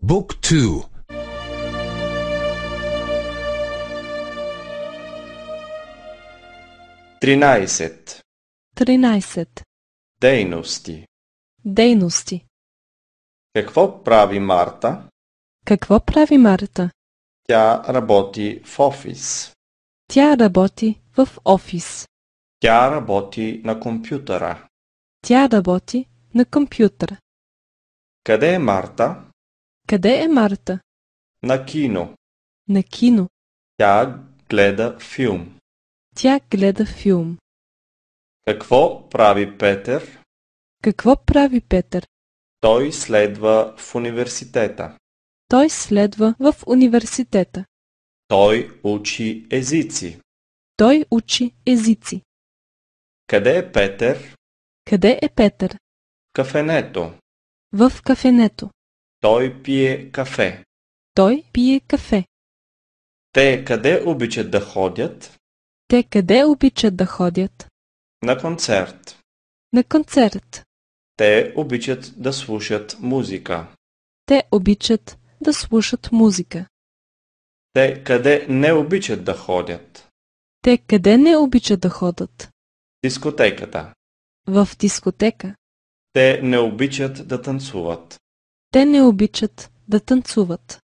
Book 2. 13. 13. Дейности. Дейности. Какво прави Марта? Какво прави Марта? Тя работи в офис. Тя работи в офис. Тя работи на компютъра. Тя работи на компютъра. Къде е Марта? Къде е Марта? На кино. На кино. Тя гледа филм. Тя гледа филм. Какво прави Петър? Какво прави Петър? Той следва в университета. Той следва в университета. Той учи езици. Той учи езици. Къде е Петър? Къде е Петър? В кафенето. В кафенето. Той пие кафе. Той пие кафе. Те къде обичат да ходят? Те къде обичат да ходят? На концерт. На концерт. Те обичат да слушат музика. Те обичат да слушат музика. Те къде не обичат да ходят? Те къде не обичат да ходят? Дискотеката. В дискотека. Те не обичат да танцуват. Те не обичат да танцуват.